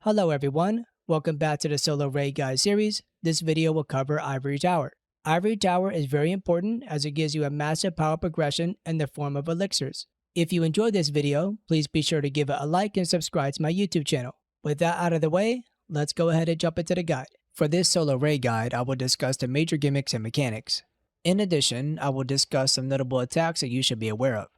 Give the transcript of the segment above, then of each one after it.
Hello everyone, welcome back to the Solo Raid Guide series. This video will cover Ivory Tower. Ivory Tower is very important as it gives you a massive power progression in the form of elixirs. If you enjoyed this video, please be sure to give it a like and subscribe to my YouTube channel. With that out of the way, let's go ahead and jump into the guide. For this Solo Raid Guide, I will discuss the major gimmicks and mechanics. In addition, I will discuss some notable attacks that you should be aware of.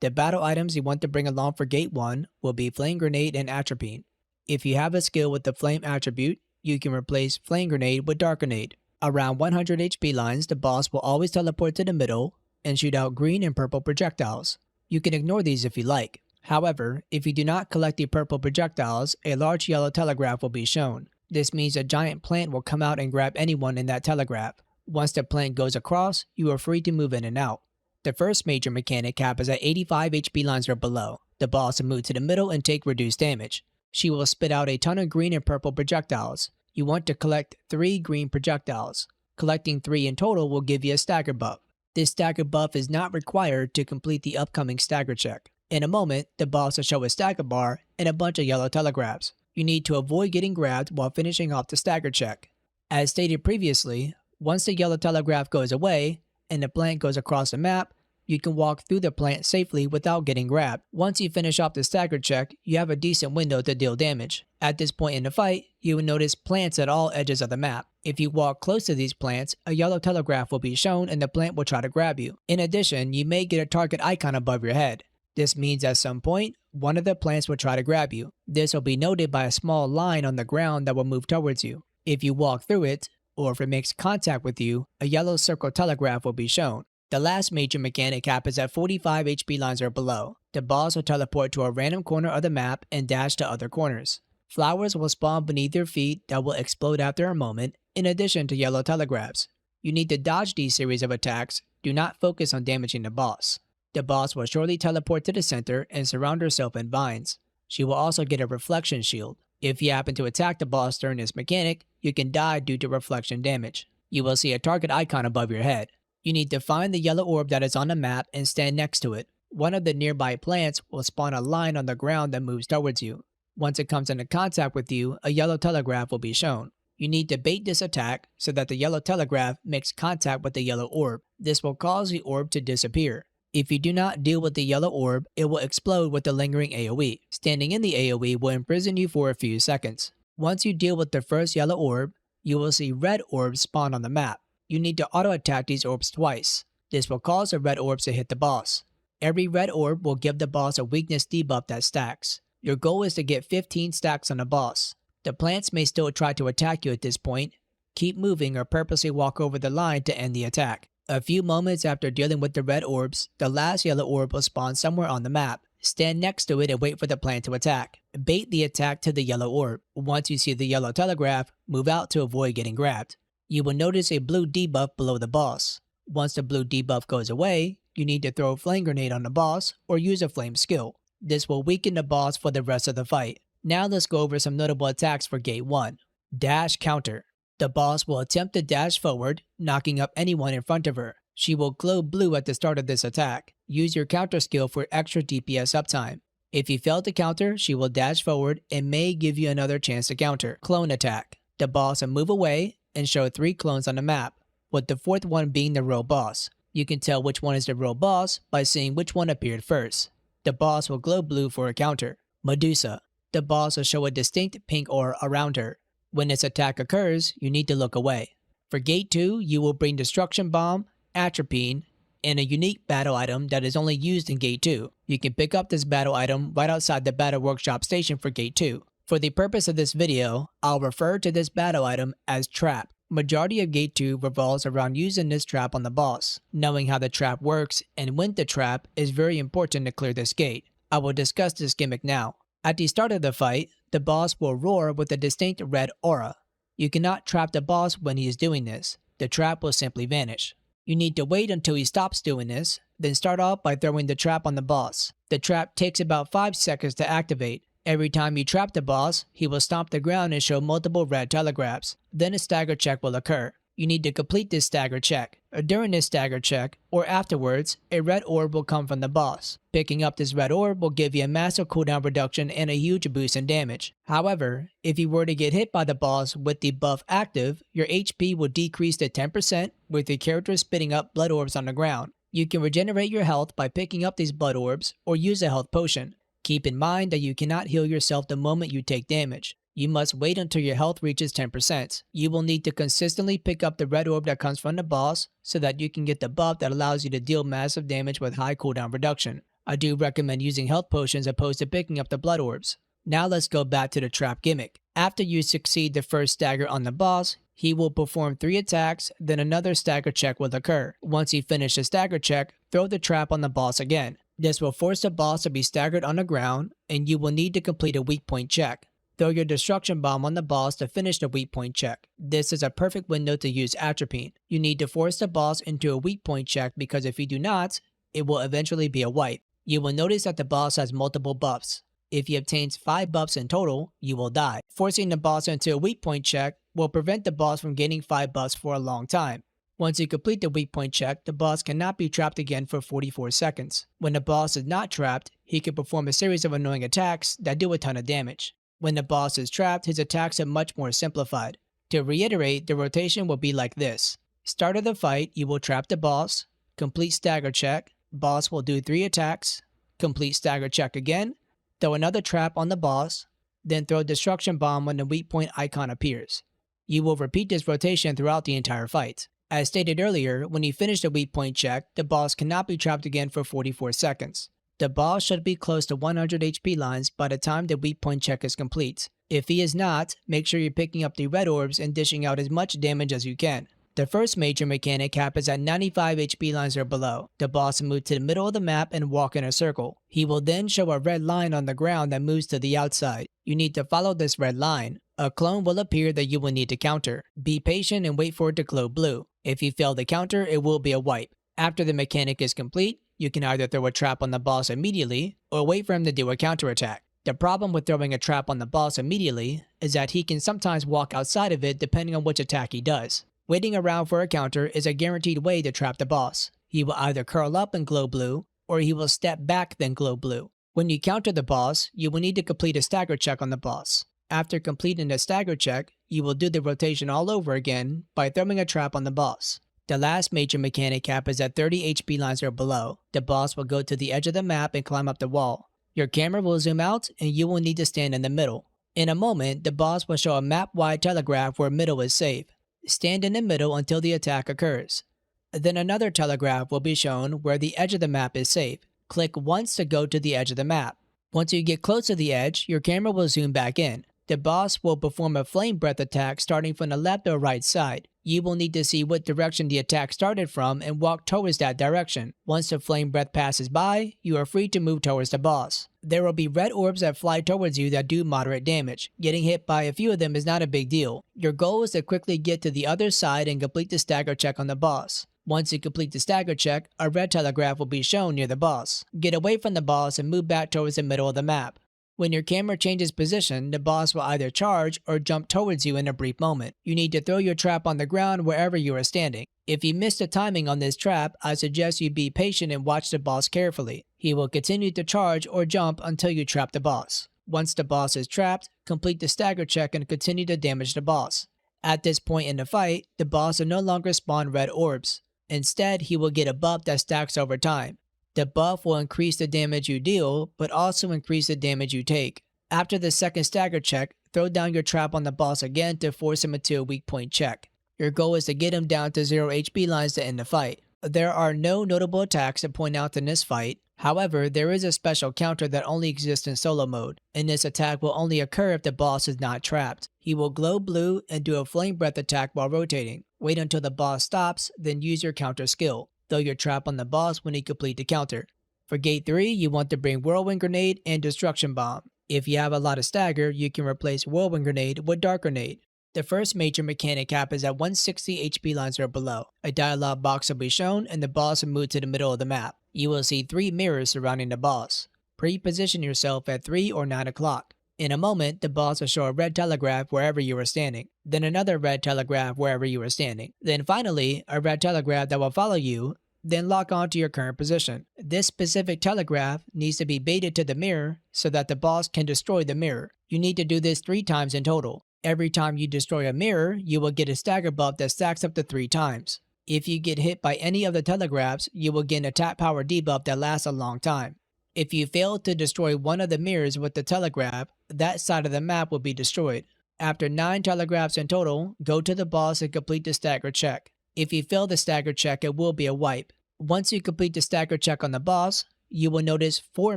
The battle items you want to bring along for Gate 1 will be Flame Grenade and Atropine. If you have a skill with the Flame attribute, you can replace Flame Grenade with Dark Grenade. Around 100 HP lines, the boss will always teleport to the middle and shoot out green and purple projectiles. You can ignore these if you like. However, if you do not collect the purple projectiles, a large yellow telegraph will be shown. This means a giant plant will come out and grab anyone in that telegraph. Once the plant goes across, you are free to move in and out. The first major mechanic happens at 85 HP lines or below. The boss will move to the middle and take reduced damage. She will spit out a ton of green and purple projectiles. You want to collect 3 green projectiles. Collecting 3 in total will give you a stagger buff. This stagger buff is not required to complete the upcoming stagger check. In a moment, the boss will show a stagger bar and a bunch of yellow telegraphs. You need to avoid getting grabbed while finishing off the stagger check. As stated previously, once the yellow telegraph goes away and the plant goes across the map, you can walk through the plant safely without getting grabbed. Once you finish off the stagger check, you have a decent window to deal damage. At this point in the fight, you will notice plants at all edges of the map. If you walk close to these plants, a yellow telegraph will be shown and the plant will try to grab you. In addition, you may get a target icon above your head. This means at some point, one of the plants will try to grab you. This will be noted by a small line on the ground that will move towards you. If you walk through it, or if it makes contact with you, a yellow circle telegraph will be shown. The last major mechanic happens at 45 HP lines or below. The boss will teleport to a random corner of the map and dash to other corners. Flowers will spawn beneath your feet that will explode after a moment, in addition to yellow telegraphs. You need to dodge these series of attacks. Do not focus on damaging the boss. The boss will shortly teleport to the center and surround herself in vines. She will also get a reflection shield. If you happen to attack the boss during this mechanic, you can die due to reflection damage. You will see a target icon above your head. You need to find the yellow orb that is on the map and stand next to it. One of the nearby plants will spawn a line on the ground that moves towards you. Once it comes into contact with you, a yellow telegraph will be shown. You need to bait this attack so that the yellow telegraph makes contact with the yellow orb. This will cause the orb to disappear. If you do not deal with the yellow orb, it will explode with the lingering AoE. Standing in the AoE will imprison you for a few seconds. Once you deal with the first yellow orb, you will see red orbs spawn on the map. You need to auto-attack these orbs twice. This will cause the red orbs to hit the boss. Every red orb will give the boss a weakness debuff that stacks. Your goal is to get 15 stacks on the boss. The plants may still try to attack you at this point. Keep moving or purposely walk over the line to end the attack. A few moments after dealing with the red orbs, the last yellow orb will spawn somewhere on the map. Stand next to it and wait for the plant to attack. Bait the attack to the yellow orb. Once you see the yellow telegraph, move out to avoid getting grabbed. You will notice a blue debuff below the boss. Once the blue debuff goes away, you need to throw a flame grenade on the boss or use a flame skill. This will weaken the boss for the rest of the fight. Now let's go over some notable attacks for Gate 1. Dash Counter. The boss will attempt to dash forward, knocking up anyone in front of her. She will glow blue at the start of this attack. Use your counter skill for extra DPS uptime. If you fail to counter, she will dash forward and may give you another chance to counter. Clone Attack. The boss will move away and show 3 clones on the map, with the 4th one being the real boss. You can tell which one is the real boss by seeing which one appeared first. The boss will glow blue for a counter. Medusa. The boss will show a distinct pink aura around her. When this attack occurs, you need to look away. For Gate 2, you will bring Destruction Bomb, Atropine, and a unique battle item that is only used in Gate 2. You can pick up this battle item right outside the Battle Workshop station for Gate 2. For the purpose of this video, I'll refer to this battle item as Trap. Majority of Gate 2 revolves around using this trap on the boss. Knowing how the trap works and when to trap is very important to clear this gate. I will discuss this gimmick now. At the start of the fight, the boss will roar with a distinct red aura. You cannot trap the boss when he is doing this. The trap will simply vanish. You need to wait until he stops doing this, then start off by throwing the trap on the boss. The trap takes about 5 seconds to activate. Every time you trap the boss, he will stomp the ground and show multiple red telegraphs. Then a stagger check will occur. You need to complete this stagger check. During this stagger check, or afterwards, a red orb will come from the boss. Picking up this red orb will give you a massive cooldown reduction and a huge boost in damage. However, if you were to get hit by the boss with the buff active, your HP will decrease to 10% with your character spitting up blood orbs on the ground. You can regenerate your health by picking up these blood orbs or use a health potion. Keep in mind that you cannot heal yourself the moment you take damage. You must wait until your health reaches 10%. You will need to consistently pick up the red orb that comes from the boss so that you can get the buff that allows you to deal massive damage with high cooldown reduction. I do recommend using health potions opposed to picking up the blood orbs. Now let's go back to the trap gimmick. After you succeed the first stagger on the boss, he will perform 3 attacks, then another stagger check will occur. Once you finish the stagger check, throw the trap on the boss again. This will force the boss to be staggered on the ground, and you will need to complete a weak point check. Throw your destruction bomb on the boss to finish the weak point check. This is a perfect window to use atropine. You need to force the boss into a weak point check because if you do not, it will eventually be a wipe. You will notice that the boss has multiple buffs. If he obtains 5 buffs in total, you will die. Forcing the boss into a weak point check will prevent the boss from gaining 5 buffs for a long time. Once you complete the weak point check, the boss cannot be trapped again for 44 seconds. When the boss is not trapped, he can perform a series of annoying attacks that do a ton of damage. When the boss is trapped, his attacks are much more simplified. To reiterate, the rotation will be like this. Start of the fight, you will trap the boss, complete stagger check, boss will do 3 attacks, complete stagger check again, throw another trap on the boss, then throw destruction bomb when the weak point icon appears. You will repeat this rotation throughout the entire fight. As stated earlier, when you finish the weak point check, the boss cannot be trapped again for 44 seconds. The boss should be close to 100 HP lines by the time the weak point check is complete. If he is not, make sure you're picking up the red orbs and dishing out as much damage as you can. The first major mechanic cap is at 95 HP lines or below. The boss will move to the middle of the map and walk in a circle. He will then show a red line on the ground that moves to the outside. You need to follow this red line. A clone will appear that you will need to counter. Be patient and wait for it to glow blue. If you fail the counter, it will be a wipe. After the mechanic is complete, you can either throw a trap on the boss immediately or wait for him to do a counterattack. The problem with throwing a trap on the boss immediately is that he can sometimes walk outside of it depending on which attack he does. Waiting around for a counter is a guaranteed way to trap the boss. He will either curl up and glow blue, or he will step back then glow blue. When you counter the boss, you will need to complete a stagger check on the boss. After completing the stagger check, you will do the rotation all over again by throwing a trap on the boss. The last major mechanic cap is at 30 HP lines or below. The boss will go to the edge of the map and climb up the wall. Your camera will zoom out and you will need to stand in the middle. In a moment, the boss will show a map-wide telegraph where middle is safe. Stand in the middle until the attack occurs. Then another telegraph will be shown where the edge of the map is safe. Click once to go to the edge of the map. Once you get close to the edge, your camera will zoom back in. The boss will perform a flame breath attack starting from the left or right side. You will need to see what direction the attack started from and walk towards that direction. Once the flame breath passes by, you are free to move towards the boss. There will be red orbs that fly towards you that do moderate damage. Getting hit by a few of them is not a big deal. Your goal is to quickly get to the other side and complete the stagger check on the boss. Once you complete the stagger check, a red telegraph will be shown near the boss. Get away from the boss and move back towards the middle of the map. When your camera changes position, the boss will either charge or jump towards you in a brief moment. You need to throw your trap on the ground wherever you are standing. If you miss the timing on this trap, I suggest you be patient and watch the boss carefully. He will continue to charge or jump until you trap the boss. Once the boss is trapped, complete the stagger check and continue to damage the boss. At this point in the fight, the boss will no longer spawn red orbs. Instead, he will get a buff that stacks over time. The buff will increase the damage you deal, but also increase the damage you take. After the second stagger check, throw down your trap on the boss again to force him into a weak point check. Your goal is to get him down to 0 HP lines to end the fight. There are no notable attacks to point out in this fight. However, there is a special counter that only exists in solo mode, and this attack will only occur if the boss is not trapped. He will glow blue and do a flame breath attack while rotating. Wait until the boss stops, then use your counter skill. Throw your trap on the boss when he completes the counter. For gate 3, you want to bring Whirlwind Grenade and Destruction Bomb. If you have a lot of stagger, you can replace Whirlwind Grenade with Dark Grenade. The first major mechanic cap is at 160 HP lines or below. A dialog box will be shown and the boss will move to the middle of the map. You will see 3 mirrors surrounding the boss. Pre-position yourself at 3 or 9 o'clock. In a moment, the boss will show a red telegraph wherever you are standing, then another red telegraph wherever you are standing, then finally a red telegraph that will follow you, then lock on to your current position. This specific telegraph needs to be baited to the mirror so that the boss can destroy the mirror. You need to do this 3 times in total. Every time you destroy a mirror, you will get a stagger buff that stacks up to 3 times. If you get hit by any of the telegraphs, you will get an attack power debuff that lasts a long time. If you fail to destroy one of the mirrors with the telegraph, that side of the map will be destroyed. After 9 telegraphs in total, go to the boss and complete the stagger check. If you fail the stagger check, it will be a wipe. Once you complete the stagger check on the boss, you will notice 4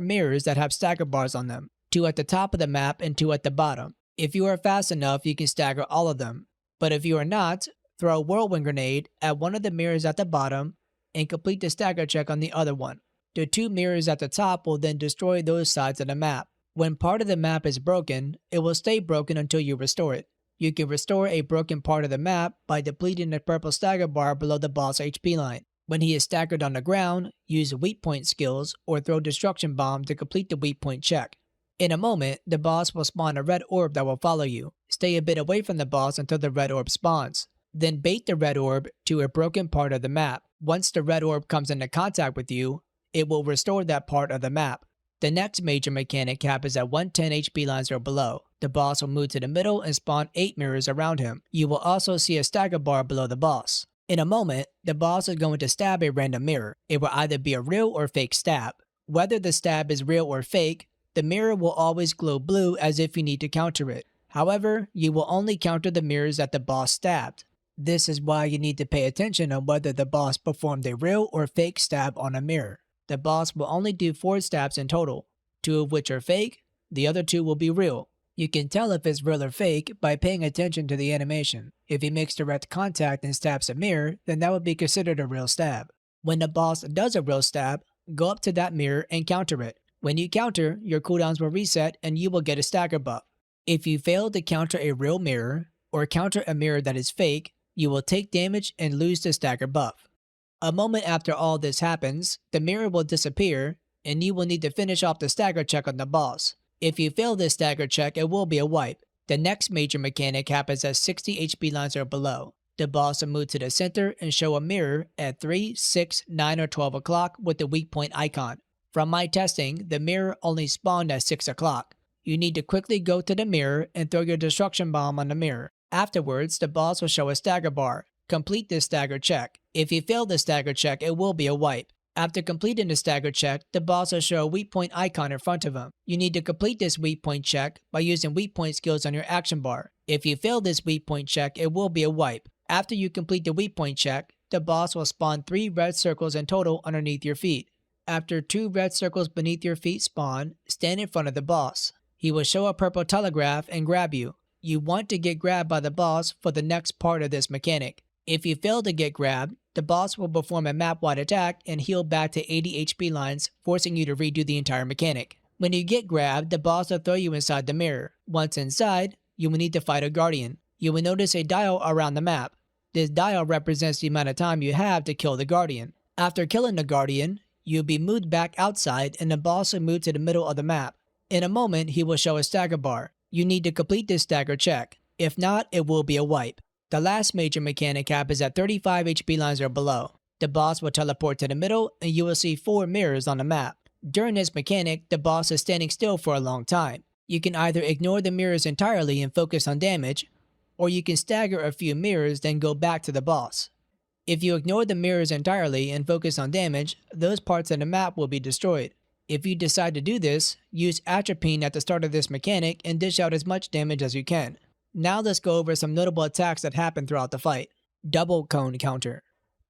mirrors that have stagger bars on them, 2 at the top of the map and 2 at the bottom. If you are fast enough, you can stagger all of them. But if you are not, throw a whirlwind grenade at one of the mirrors at the bottom and complete the stagger check on the other one. The 2 mirrors at the top will then destroy those sides of the map. When part of the map is broken, it will stay broken until you restore it. You can restore a broken part of the map by depleting the purple stagger bar below the boss HP line. When he is staggered on the ground, use weak point skills or throw destruction bomb to complete the weak point check. In a moment, the boss will spawn a red orb that will follow you. Stay a bit away from the boss until the red orb spawns. Then bait the red orb to a broken part of the map. Once the red orb comes into contact with you, it will restore that part of the map. The next major mechanic happens at 110 HP lines or below. The boss will move to the middle and spawn 8 mirrors around him. You will also see a stagger bar below the boss. In a moment, the boss is going to stab a random mirror. It will either be a real or fake stab. Whether the stab is real or fake, the mirror will always glow blue as if you need to counter it. However, you will only counter the mirrors that the boss stabbed. This is why you need to pay attention on whether the boss performed a real or fake stab on a mirror. The boss will only do 4 stabs in total, 2 of which are fake, the other 2 will be real. You can tell if it's real or fake by paying attention to the animation. If he makes direct contact and stabs a mirror, then that would be considered a real stab. When the boss does a real stab, go up to that mirror and counter it. When you counter, your cooldowns will reset and you will get a stagger buff. If you fail to counter a real mirror, or counter a mirror that is fake, you will take damage and lose the stagger buff. A moment after all this happens, the mirror will disappear, and you will need to finish off the stagger check on the boss. If you fail this stagger check, it will be a wipe. The next major mechanic happens at 60 HP lines or below. The boss will move to the center and show a mirror at 3, 6, 9, or 12 o'clock with the weak point icon. From my testing, the mirror only spawned at 6 o'clock. You need to quickly go to the mirror and throw your destruction bomb on the mirror. Afterwards, the boss will show a stagger bar. Complete this stagger check. If you fail the stagger check, it will be a wipe. After completing the stagger check, the boss will show a weak point icon in front of him. You need to complete this weak point check by using weak point skills on your action bar. If you fail this weak point check, it will be a wipe. After you complete the weak point check, the boss will spawn 3 red circles in total underneath your feet. After 2 red circles beneath your feet spawn, stand in front of the boss. He will show a purple telegraph and grab you. You want to get grabbed by the boss for the next part of this mechanic. If you fail to get grabbed, the boss will perform a map-wide attack and heal back to 80 HP lines, forcing you to redo the entire mechanic. When you get grabbed, the boss will throw you inside the mirror. Once inside, you will need to fight a guardian. You will notice a dial around the map. This dial represents the amount of time you have to kill the guardian. After killing the guardian, you'll be moved back outside and the boss will move to the middle of the map. In a moment, he will show a stagger bar. You need to complete this stagger check. If not, it will be a wipe. The last major mechanic happens at 35 HP lines or below. The boss will teleport to the middle and you will see 4 mirrors on the map. During this mechanic, the boss is standing still for a long time. You can either ignore the mirrors entirely and focus on damage, or you can stagger a few mirrors then go back to the boss. If you ignore the mirrors entirely and focus on damage, those parts of the map will be destroyed. If you decide to do this, use Atropine at the start of this mechanic and dish out as much damage as you can. Now let's go over some notable attacks that happen throughout the fight. Double cone counter.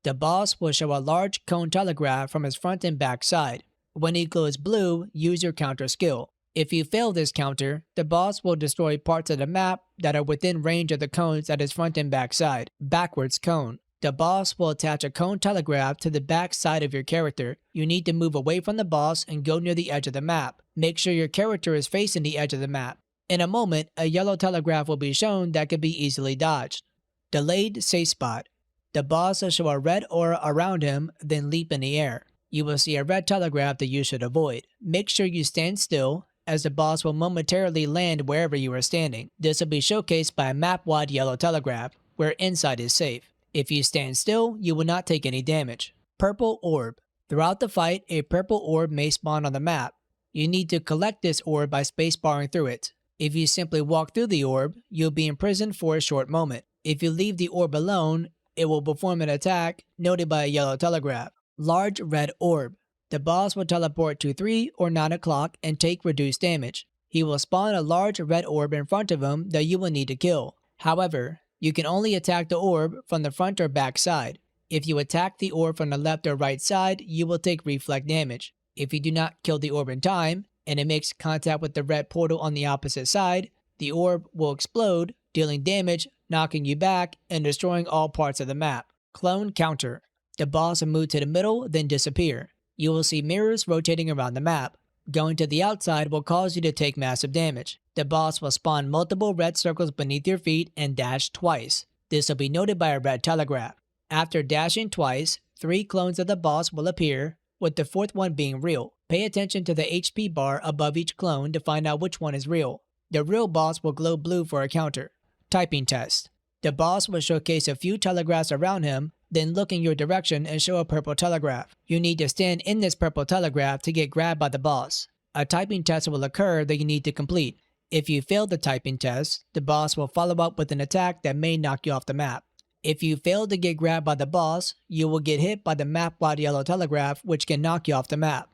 The boss will show a large cone telegraph from his front and back side. When he glows blue, use your counter skill. If you fail this counter, the boss will destroy parts of the map that are within range of the cones at his front and back side. Backwards cone. The boss will attach a cone telegraph to the back side of your character. You need to move away from the boss and go near the edge of the map. Make sure your character is facing the edge of the map. In a moment, a yellow telegraph will be shown that can be easily dodged. Delayed safe spot. The boss will show a red aura around him, then leap in the air. You will see a red telegraph that you should avoid. Make sure you stand still, as the boss will momentarily land wherever you are standing. This will be showcased by a map-wide yellow telegraph, where inside is safe. If you stand still, you will not take any damage. Purple Orb. Throughout the fight, a purple orb may spawn on the map. You need to collect this orb by spacebarring through it. If you simply walk through the orb, you'll be imprisoned for a short moment. If you leave the orb alone, it will perform an attack noted by a yellow telegraph. Large Red Orb. The boss will teleport to 3 or 9 o'clock and take reduced damage. He will spawn a large red orb in front of him that you will need to kill. However, you can only attack the orb from the front or back side. If you attack the orb from the left or right side, you will take reflect damage. If you do not kill the orb in time, and it makes contact with the red portal on the opposite side, the orb will explode, dealing damage, knocking you back, and destroying all parts of the map. Clone Counter. The boss will move to the middle, then disappear. You will see mirrors rotating around the map. Going to the outside will cause you to take massive damage. The boss will spawn multiple red circles beneath your feet and dash twice. This will be noted by a red telegraph. After dashing twice, 3 clones of the boss will appear, with the 4th one being real. Pay attention to the HP bar above each clone to find out which one is real. The real boss will glow blue for a counter. Typing Test. The boss will showcase a few telegraphs around him, then look in your direction and show a purple telegraph. You need to stand in this purple telegraph to get grabbed by the boss. A typing test will occur that you need to complete. If you fail the typing test, the boss will follow up with an attack that may knock you off the map. If you fail to get grabbed by the boss, you will get hit by the map-wide yellow telegraph, which can knock you off the map.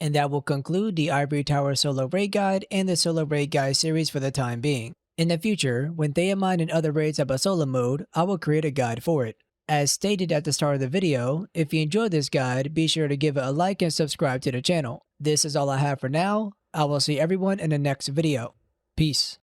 And that will conclude the Ivory Tower Solo Raid Guide and the Solo Raid Guide series for the time being. In the future, when Theamine and other raids have a solo mode, I will create a guide for it. As stated at the start of the video, if you enjoyed this guide, be sure to give it a like and subscribe to the channel. This is all I have for now. I will see everyone in the next video. Peace.